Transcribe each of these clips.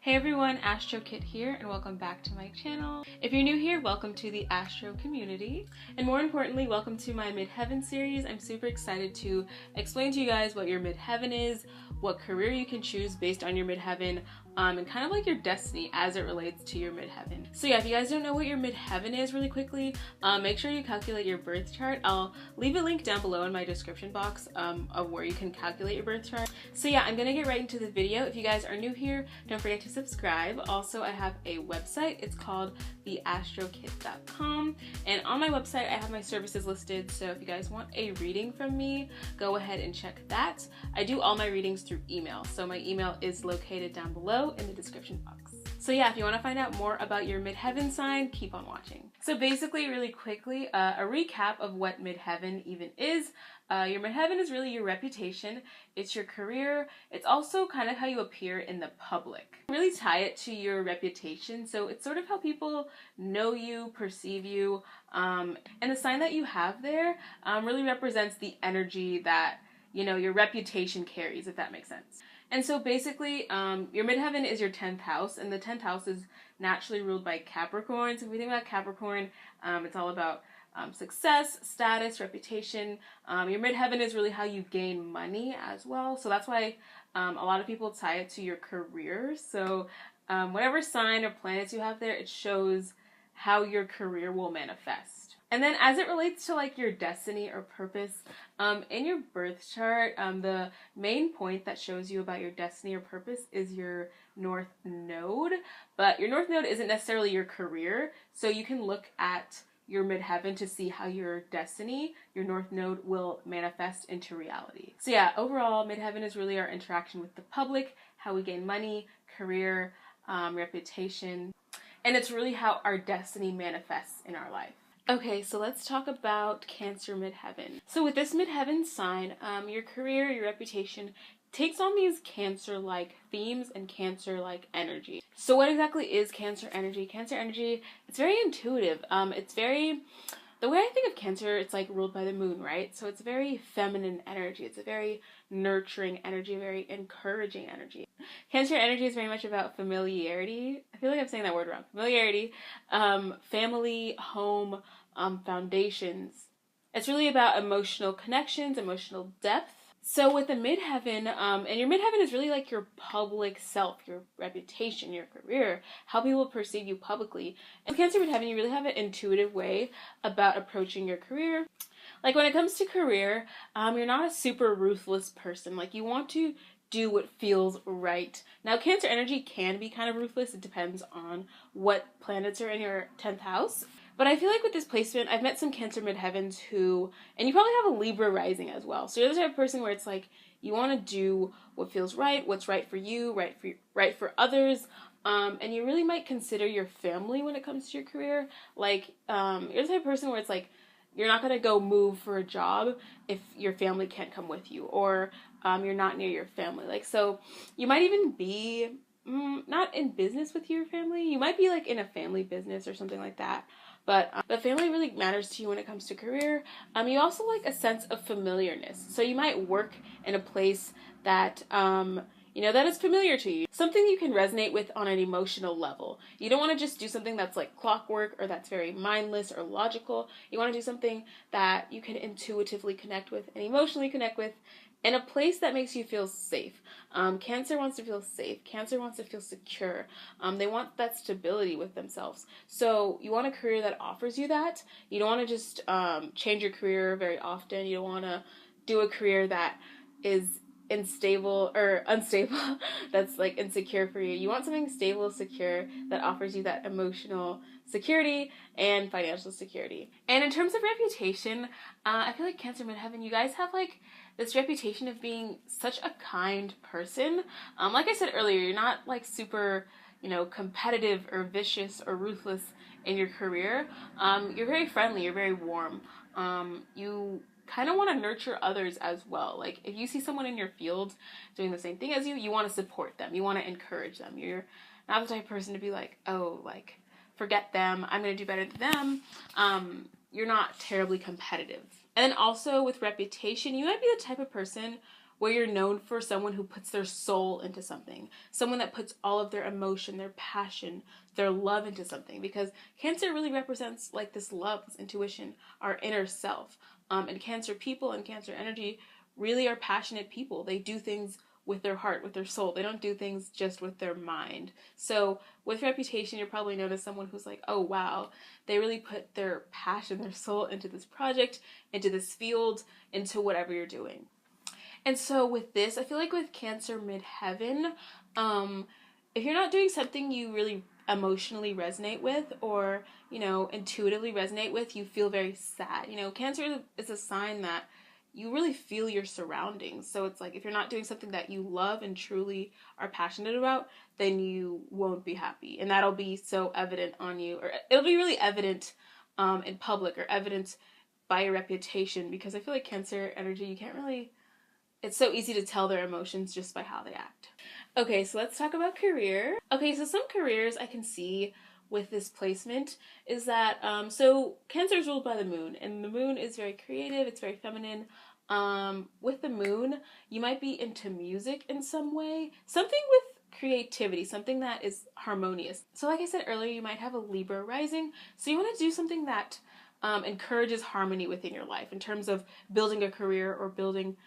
Hey everyone, Astro Kit here, and welcome back to my channel. If you're new here, welcome to the Astro community, and more importantly, welcome to my Midheaven series. I'm super excited to explain to you guys what your Midheaven is, what career you can choose based on your Midheaven, and kind of like your destiny as it relates to your Midheaven. So yeah, if you guys don't know what your Midheaven is really quickly, make sure you calculate your birth chart. I'll leave a link down below in my description box of where you can calculate your birth chart. So yeah, I'm gonna get right into the video. If you guys are new here, don't forget to subscribe. Also, I have a website. It's called theastrokit.com, and on my website I have my services listed, so if you guys want a reading from me, go ahead and check that. I do all my readings through email, so my email is located down below in the description box. So yeah, if you want to find out more about your Midheaven sign, keep on watching. So basically, really quickly, a recap of what Midheaven even is. Your Midheaven is really your reputation, it's your career, it's also kind of how you appear in the public. Really tie it to your reputation, so it's sort of how people know you, perceive you, and the sign that you have there really represents the energy that, you know, your reputation carries, if that makes sense. And so basically, your Midheaven is your 10th house, and the 10th house is naturally ruled by Capricorn. So if we think about Capricorn, it's all about success, status, reputation. Your Midheaven is really how you gain money as well. So that's why a lot of people tie it to your career. So whatever sign or planets you have there, it shows how your career will manifest. And then as it relates to like your destiny or purpose, in your birth chart, the main point that shows you about your destiny or purpose is your North Node. But your North Node isn't necessarily your career, so you can look at your Midheaven to see how your destiny, your North Node, will manifest into reality. So yeah, overall, Midheaven is really our interaction with the public, how we gain money, career, reputation, and it's really how our destiny manifests in our life. Okay, so let's talk about Cancer Midheaven. So with this Midheaven sign, your career, your reputation takes on these Cancer-like themes and Cancer-like energy. So what exactly is Cancer energy? Cancer energy, it's very intuitive. The way I think of Cancer, it's like ruled by the moon, right? So it's very feminine energy. It's a very nurturing energy, very encouraging energy. Cancer energy is very much about familiarity. I feel like I'm saying that word wrong. Familiarity, family, home, foundations. It's really about emotional connections, emotional depth. So with the Midheaven, and your Midheaven is really like your public self, your reputation, your career, how people perceive you publicly. And with Cancer Midheaven, you really have an intuitive way about approaching your career. Like when it comes to career, you're not a super ruthless person. Like you want to do what feels right. Now, Cancer energy can be kind of ruthless. It depends on what planets are in your 10th house. But I feel like with this placement, I've met some Cancer Midheavens who, and you probably have a Libra rising as well. So you're the type of person where it's like, you want to do what feels right, what's right for you, right for others. And you really might consider your family when it comes to your career. Like, you're the type of person where it's like, you're not going to go move for a job if your family can't come with you, or you're not near your family. Like, so you might even be not in business with your family. You might be like in a family business or something like that. But the family really matters to you when it comes to career. You also like a sense of familiarness. So you might work in a place that, you know, that is familiar to you. Something you can resonate with on an emotional level. You don't want to just do something that's like clockwork or that's very mindless or logical. You want to do something that you can intuitively connect with and emotionally connect with in a place that makes you feel safe. Cancer wants to feel safe. Cancer wants to feel secure. They want that stability with themselves. So you want a career that offers you that. You don't want to just change your career very often. You don't want to do a career that is unstable, that's like insecure for you. You want something stable, secure, that offers you that emotional security and financial security. And in terms of reputation, I feel like Cancer Midheaven, you guys have like this reputation of being such a kind person. Like I said earlier, you're not like super, you know, competitive or vicious or ruthless in your career. You're very friendly, you're very warm. You kind of want to nurture others as well. Like if you see someone in your field doing the same thing as you, you want to support them. You want to encourage them. You're not the type of person to be like, oh, like forget them, I'm going to do better than them. You're not terribly competitive. And then also with reputation, you might be the type of person where you're known for someone who puts their soul into something, someone that puts all of their emotion, their passion, their love into something, because Cancer really represents like this love, this intuition, our inner self. And Cancer people and Cancer energy really are passionate people. They do things with their heart, with their soul. They don't do things just with their mind. So with reputation, you're probably known as someone who's like, oh wow, they really put their passion, their soul into this project, into this field, into whatever you're doing. And so with this, I feel like with Cancer Midheaven, if you're not doing something you really emotionally resonate with, or, you know, intuitively resonate with, you feel very sad. You know, Cancer is a sign that you really feel your surroundings. So it's like if you're not doing something that you love and truly are passionate about, then you won't be happy. And that'll be so evident on you, or it'll be really evident in public, or evident by your reputation, because I feel like Cancer energy, you can't really, it's so easy to tell their emotions just by how they act. Okay, so let's talk about career. Okay, so some careers I can see with this placement is that, so Cancer is ruled by the moon, and the moon is very creative, it's very feminine. With the moon, you might be into music in some way, something with creativity, something that is harmonious. So like I said earlier, you might have a Libra rising, so you want to do something that encourages harmony within your life in terms of building a career or building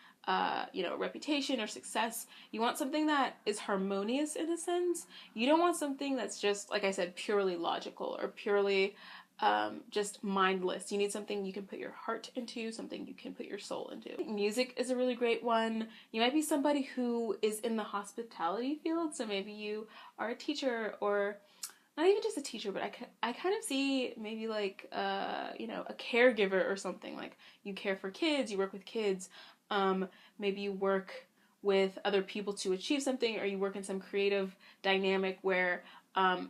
you know, reputation or success. You want something that is harmonious in a sense. You don't want something that's just, like I said, purely logical or purely just mindless. You need something you can put your heart into, something you can put your soul into. Music is a really great one. You might be somebody who is in the hospitality field, so maybe you are a teacher, or not even just a teacher, but I kind of see maybe like, you know, a caregiver or something. Like you care for kids, you work with kids. Maybe you work with other people to achieve something, or you work in some creative dynamic where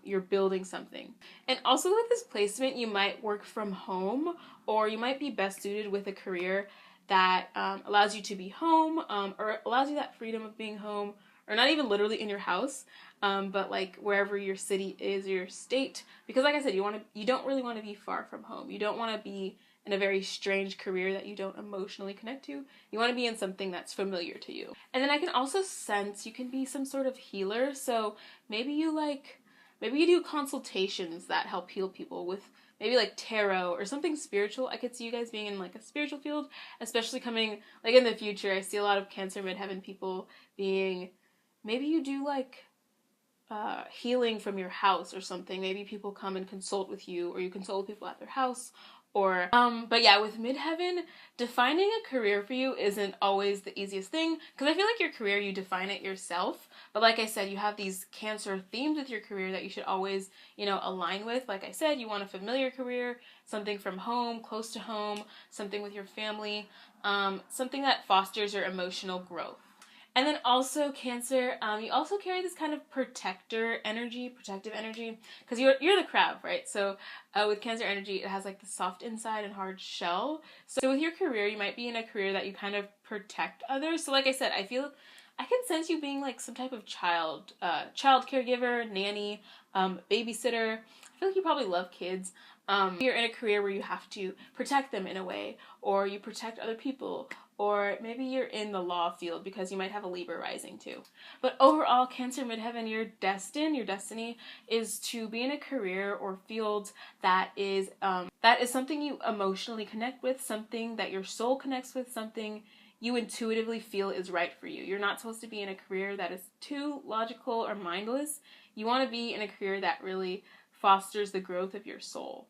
you're building something. And also with this placement, you might work from home, or you might be best suited with a career that allows you to be home, or allows you that freedom of being home, or not even literally in your house, but like wherever your city is, or your state. Because like I said, you don't really want to be far from home. You don't want to be in a very strange career that you don't emotionally connect to. You want to be in something that's familiar to you. And then I can also sense you can be some sort of healer. So maybe you do consultations that help heal people with maybe like tarot or something spiritual. I could see you guys being in like a spiritual field, especially coming like in the future. I see a lot of Cancer Midheaven people being, maybe you do like healing from your house or something. Maybe people come and consult with you, or you consult with people at their house. Or, but yeah, with Midheaven, defining a career for you isn't always the easiest thing, because I feel like your career, you define it yourself, but like I said, you have these Cancer themes with your career that you should always, you know, align with. Like I said, you want a familiar career, something from home, close to home, something with your family, something that fosters your emotional growth. And then also Cancer, you also carry this kind of protective energy, because you're the crab, right? So with Cancer energy, it has like the soft inside and hard shell. So with your career, you might be in a career that you kind of protect others. So like I said, I can sense you being like some type of child caregiver, nanny, babysitter. I feel like you probably love kids. You're in a career where you have to protect them in a way, or you protect other people, or maybe you're in the law field because you might have a Libra rising too. But overall, Cancer Midheaven, your destiny is to be in a career or field that is something you emotionally connect with, something that your soul connects with, something you intuitively feel is right for you. You're not supposed to be in a career that is too logical or mindless. You want to be in a career that really fosters the growth of your soul.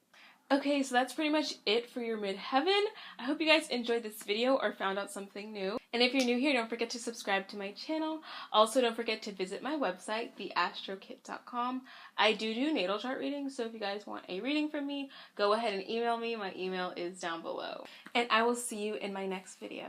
Okay, so that's pretty much it for your Midheaven. I hope you guys enjoyed this video or found out something new. And if you're new here, don't forget to subscribe to my channel. Also, don't forget to visit my website, theastrokit.com. I do natal chart readings, so if you guys want a reading from me, go ahead and email me. My email is down below. And I will see you in my next video.